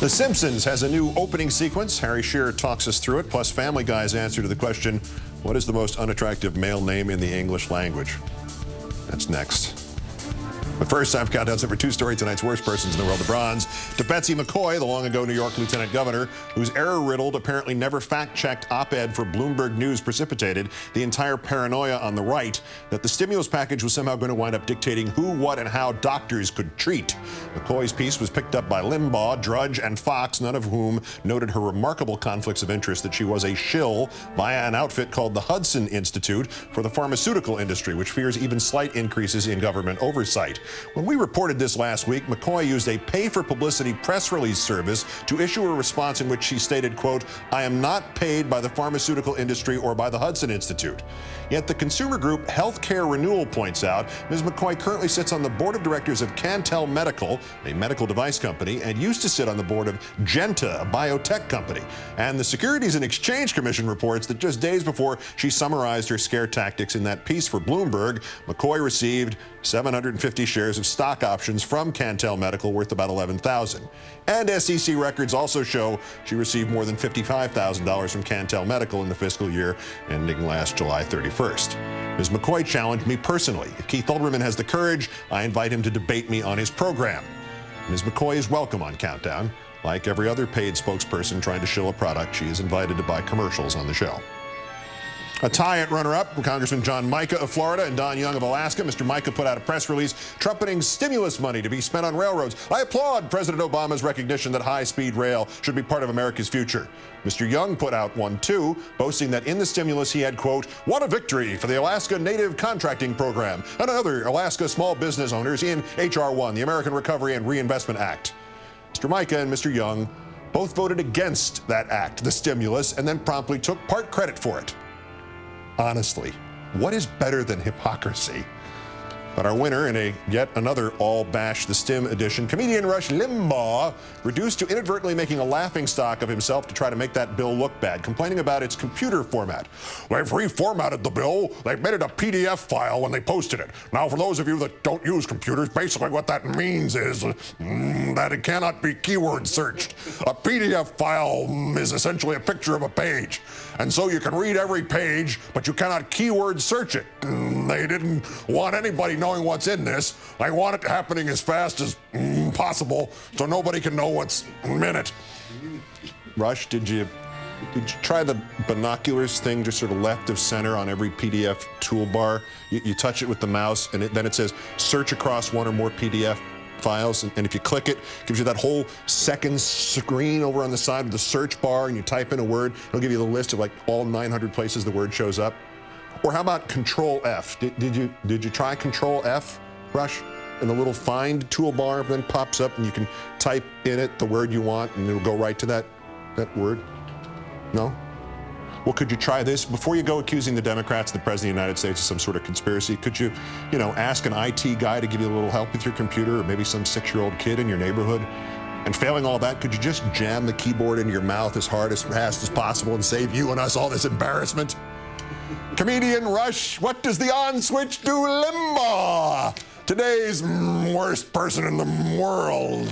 The Simpsons has a new opening sequence. Harry Shearer talks us through it, plus Family Guy's answer to the question, what is the most unattractive male name in the English language? That's next. But first, time for Countdown's number 2 story, tonight's worst persons in the world of bronze. To Betsy McCaughey, the long-ago New York lieutenant governor, whose error-riddled, apparently never fact-checked op-ed for Bloomberg News precipitated the entire paranoia on the right that the stimulus package was somehow going to wind up dictating who, what, and how doctors could treat. McCaughey's piece was picked up by Limbaugh, Drudge, and Fox, none of whom noted her remarkable conflicts of interest that she was a shill via an outfit called the Hudson Institute for the pharmaceutical industry, which fears even slight increases in government oversight. When we reported this last week, McCaughey used a pay-for-publicity press release service to issue a response in which she stated, quote, I am not paid by the pharmaceutical industry or by the Hudson Institute. Yet the consumer group Healthcare Renewal points out Ms. McCaughey currently sits on the board of directors of Cantel Medical, a medical device company, and used to sit on the board of Genta, a biotech company. And the Securities and Exchange Commission reports that just days before she summarized her scare tactics in that piece for Bloomberg, McCaughey received 750 shares of stock options from Cantel Medical worth about $11,000. And SEC records also show she received more than $55,000 from Cantel Medical in the fiscal year ending last July 31st. Ms. McCaughey challenged me personally. If Keith Olbermann has the courage, I invite him to debate me on his program. Ms. McCaughey is welcome on Countdown. Like every other paid spokesperson trying to shill a product, she is invited to buy commercials on the show. A tie at runner-up from Congressman John Mica of Florida and Don Young of Alaska. Mr. Mica put out a press release trumpeting stimulus money to be spent on railroads. I applaud President Obama's recognition that high-speed rail should be part of America's future. Mr. Young put out one, too, boasting that in the stimulus he had, quote, what a victory for the Alaska Native Contracting Program and other Alaska small business owners in H.R. 1, the American Recovery and Reinvestment Act. Mr. Mica and Mr. Young both voted against that act, the stimulus, and then promptly took part credit for it. Honestly, what is better than hypocrisy? But our winner in yet another all-bash the stim edition, comedian Rush Limbaugh, reduced to inadvertently making a laughingstock of himself to try to make that bill look bad, complaining about its computer format. They've reformatted the bill. They've made it a PDF file when they posted it. Now, for those of you that don't use computers, basically what that means is that it cannot be keyword searched. A PDF file is essentially a picture of a page. And so you can read every page, but you cannot keyword search it. They didn't want anybody knowing what's in this. They want it happening as fast as possible so nobody can know what's in it. Rush, did you try the binoculars thing, just sort of left of center on every PDF toolbar? You touch it with the mouse, and then it says search across one or more PDF files, and if you click it, it gives you that whole second screen over on the side with the search bar, and you type in a word, it'll give you the list of like all 900 places the word shows up. Or how about Control F? Did you try Control F, Rush? And the little find toolbar then pops up, and you can type in it the word you want, and it'll go right to that word. No? Well, could you try this? Before you go accusing the Democrats and the President of the United States of some sort of conspiracy, could you, ask an IT guy to give you a little help with your computer, or maybe some 6-year-old kid in your neighborhood? And failing all that, could you just jam the keyboard into your mouth as hard, as fast as possible and save you and us all this embarrassment? Comedian Rush, what does the on switch do, Limbaugh? Today's worst person in the world.